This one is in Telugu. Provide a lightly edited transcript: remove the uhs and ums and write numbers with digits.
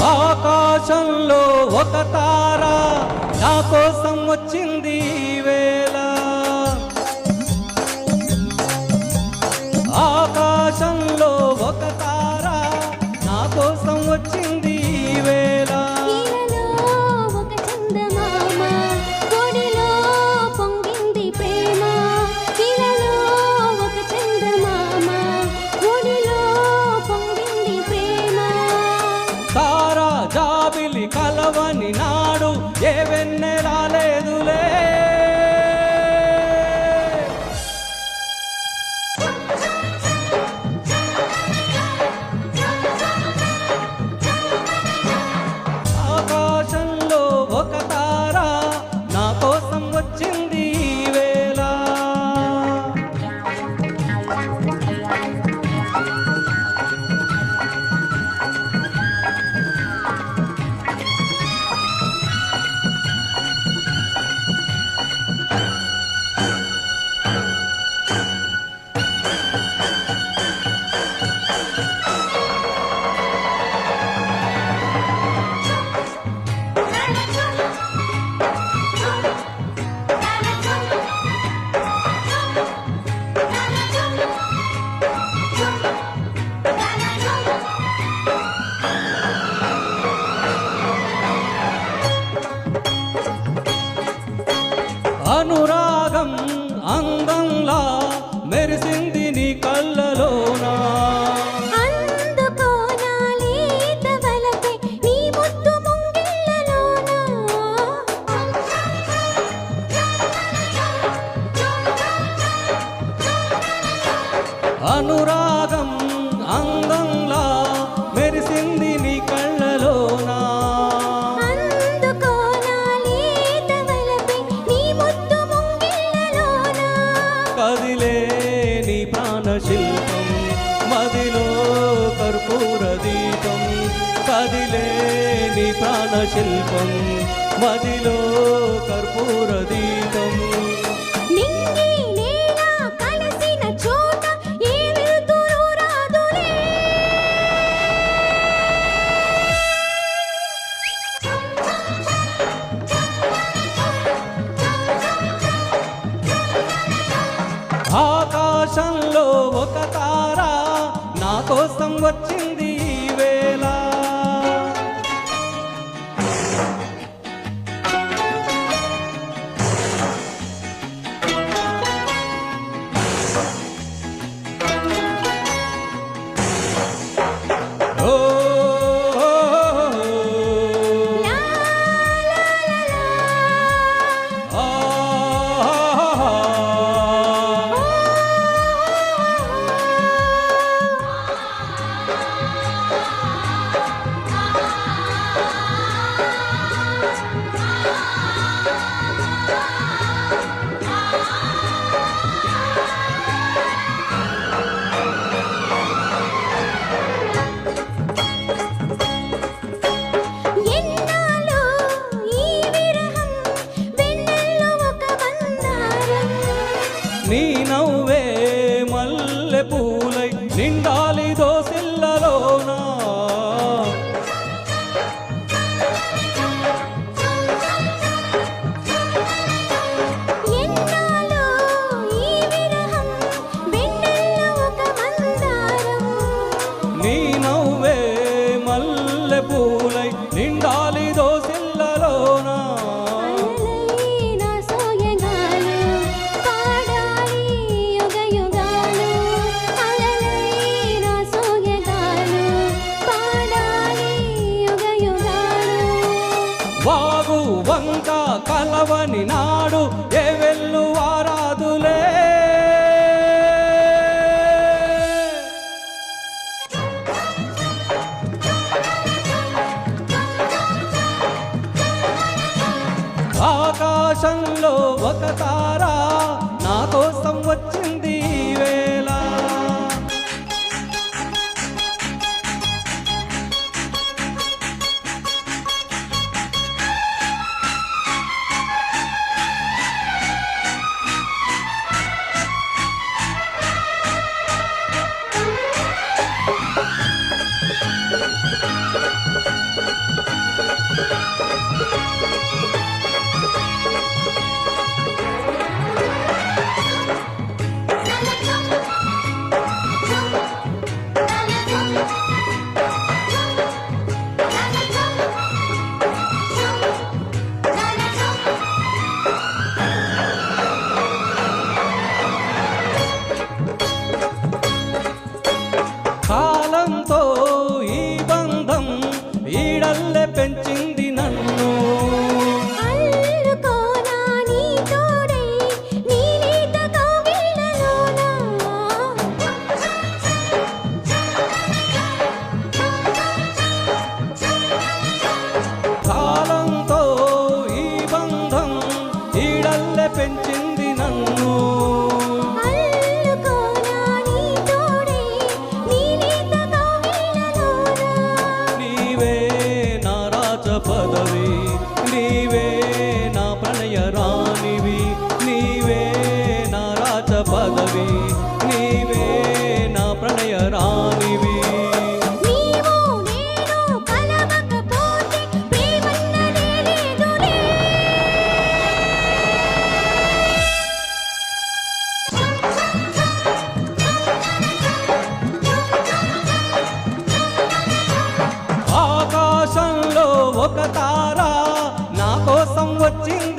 ఆకాశంలో ఒక తార నా కోసం వచ్చింది ఈ వేళ. ఆకాశంలో ఒక తార నా కోసం వచ్చింది ఈ వేళ. ఒక చందమామ ఒడిలో పొంగింది ప్రేమ. ఇలలో ఒక చందమామ ఒడిలో పొంగింది ప్రేమ. తారా జాబిలి కలవని నాడు ఏ వెన్నె రాలేదులే. ఆకాశంలో ఒక తార నా కోసం వచ్చింది ఈ వేళ. అనురాగం అందంలా మెరిసింది నీ కళ్ళలోనా. అందుకోనా లేత వలపే నీ ముద్దు ముంగిళ్ళలోనా. అనురాగం అందంలా మెరిసింది నీ కళ్ళలోనా. అందుకోనా లేత వలపే నీ ముద్దు ముంగిళ్ళలోనా. కదిలే నీ ప్రాణశిల్పం మదిలో కర్పూర దీపం. కదిలే నీ ప్రాణశిల్పం మదిలో కర్పూర దీపం. నింగి నేల కలిసిన చోట ఏ వెలుతురు రాదులే. ఆకాశంలో ఒక తార నా కోసం వచ్చింది ఈ వేళ. ఓ లా లా లా లా. ఆ ఎన్నాలో ఈ విరహం వెన్నెల్లో ఒక బంగారం. నీ నవ్వే మల్లె పూలై నిండాలి దోసిల్లలోనా. ఎన్నాలో ఈ విరహం వెన్నెల్లో ఒక బంగారం. నీ నవ్వే మల్లె పూలై నిండాలి దోసిల్లలోనా. అలలై నా సోయగాలు పాడాలి యుగ యుగాలు. అలలై నా సోయగాలు పాడాలి యుగ యుగాలు. వాగు వంక కలవని నాడు ఏ వెళ్ళు వారాదులే. ఆకాశంలో ఒక తార నా కోసం వచ్చింది ఈ వేళ. పదవి నీవే నా ప్రణయ రాణివి నీవే నా రాజ పదవి నీవే నా ప్రణయ రాణివి నీవు నేను కలవకపోతే ప్రేమన్నదే లేదులే ఆకాశంలో ఒక తార నా కోసం వచ్చింది